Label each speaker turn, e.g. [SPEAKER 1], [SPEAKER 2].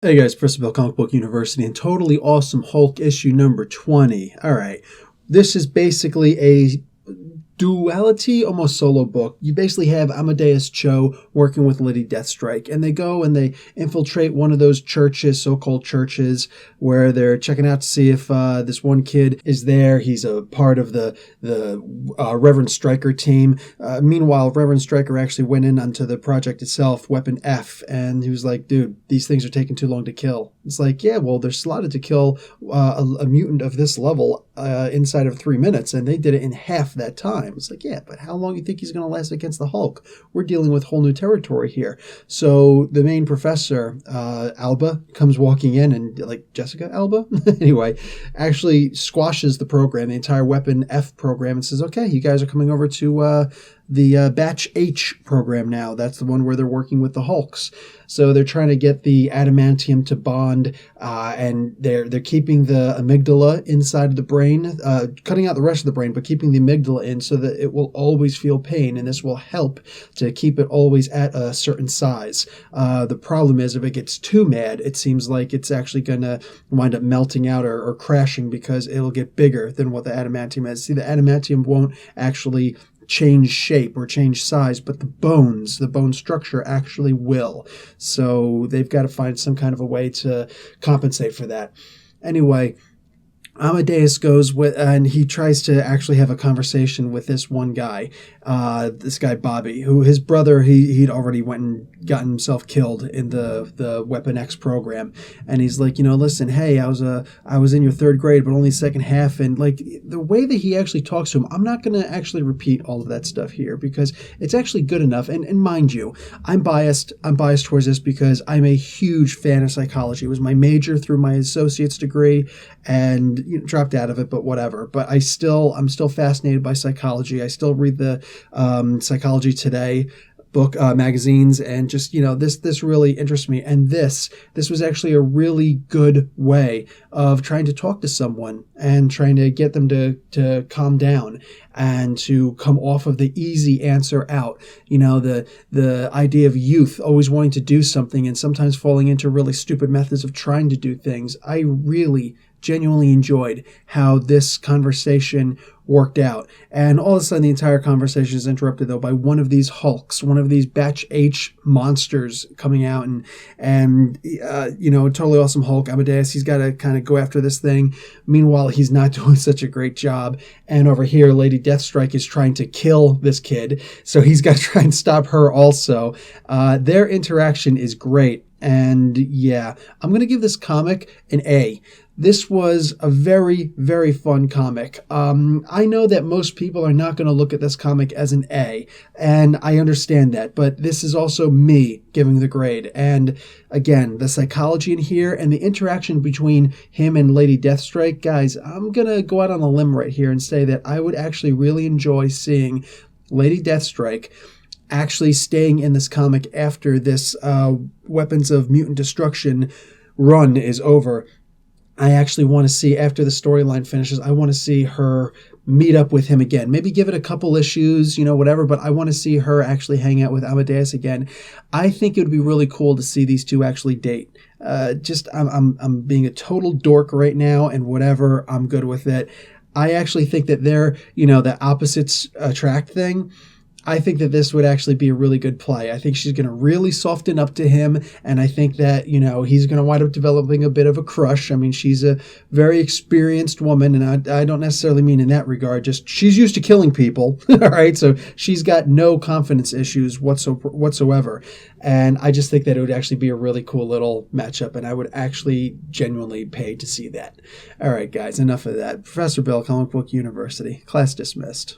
[SPEAKER 1] Hey guys, Professor Bill, Comic Book University, and Totally Awesome Hulk issue number 20. All right, this is basically a duality, almost solo book. You basically have Amadeus Cho working with Lady Deathstrike, and they go and they infiltrate one of those churches, so-called churches, where they're checking out to see if this one kid is there. He's a part of the Reverend Stryker team. Meanwhile, Reverend Stryker actually went in onto the project itself, Weapon F, and he was like, dude, these things are taking too long to kill. It's like, yeah, well, they're slotted to kill a mutant of this level inside of 3 minutes, and they did it in half that time. It's like, yeah, but how long do you think he's going to last against the Hulk? We're dealing with whole new territory here. So the main professor, Alba, comes walking in, and like Jessica Alba, anyway, actually squashes the program, the entire Weapon F program, and says, okay, you guys are coming over to the Batch H program now. That's the one where they're working with the Hulks. So they're trying to get the adamantium to bond, and they're keeping the amygdala inside of the brain, cutting out the rest of the brain, but keeping the amygdala in so that it will always feel pain, and this will help to keep it always at a certain size. The problem is if it gets too mad, it seems like it's actually going to wind up melting out or crashing because it'll get bigger than what the adamantium is. See, the adamantium won't actually change shape or change size, but the bone structure actually will. So they've got to find some kind of a way to compensate for that. Anyway, Amadeus goes with, and he tries to actually have a conversation with this one guy, this guy Bobby, who his brother, he'd already went and gotten himself killed in the Weapon X program, and he's like, listen, hey, I was in your third grade, but only second half, and like the way that he actually talks to him, I'm not going to actually repeat all of that stuff here because it's actually good enough, and mind you, I'm biased towards this because I'm a huge fan of psychology. It was my major through my associate's degree, and dropped out of it, but whatever. But I'm still fascinated by psychology. I still read the Psychology Today book magazines, and just this really interests me. And this was actually a really good way of trying to talk to someone and trying to get them to calm down and to come off of the easy answer out. The idea of youth always wanting to do something and sometimes falling into really stupid methods of trying to do things. I really genuinely enjoyed how this conversation worked out. And all of a sudden, the entire conversation is interrupted, though, by one of these Hulks, one of these Batch H monsters coming out. And Totally Awesome Hulk, Amadeus, he's got to kind of go after this thing. Meanwhile, he's not doing such a great job. And over here, Lady Deathstrike is trying to kill this kid. So he's got to try and stop her also. Their interaction is great. And yeah, I'm going to give this comic an A. This was a very, very fun comic. I know that most people are not going to look at this comic as an A, and I understand that, but this is also me giving the grade. And again, the psychology in here and the interaction between him and Lady Deathstrike, guys, I'm going to go out on a limb right here and say that I would actually really enjoy seeing Lady Deathstrike actually staying in this comic after this Weapons of Mutant Destruction run is over. I actually want to see, after the storyline finishes, I want to see her meet up with him again. Maybe give it a couple issues, whatever, but I want to see her actually hang out with Amadeus again. I think it would be really cool to see these two actually date. I'm being a total dork right now, and whatever, I'm good with it. I actually think that they're, the opposites attract thing. I think that this would actually be a really good play. I think she's going to really soften up to him, and I think that, he's going to wind up developing a bit of a crush. I mean, she's a very experienced woman, and I don't necessarily mean in that regard, just she's used to killing people, all right? So she's got no confidence issues whatsoever, and I just think that it would actually be a really cool little matchup, and I would actually genuinely pay to see that. All right, guys, enough of that. Professor Bill, Comic Book University. Class dismissed.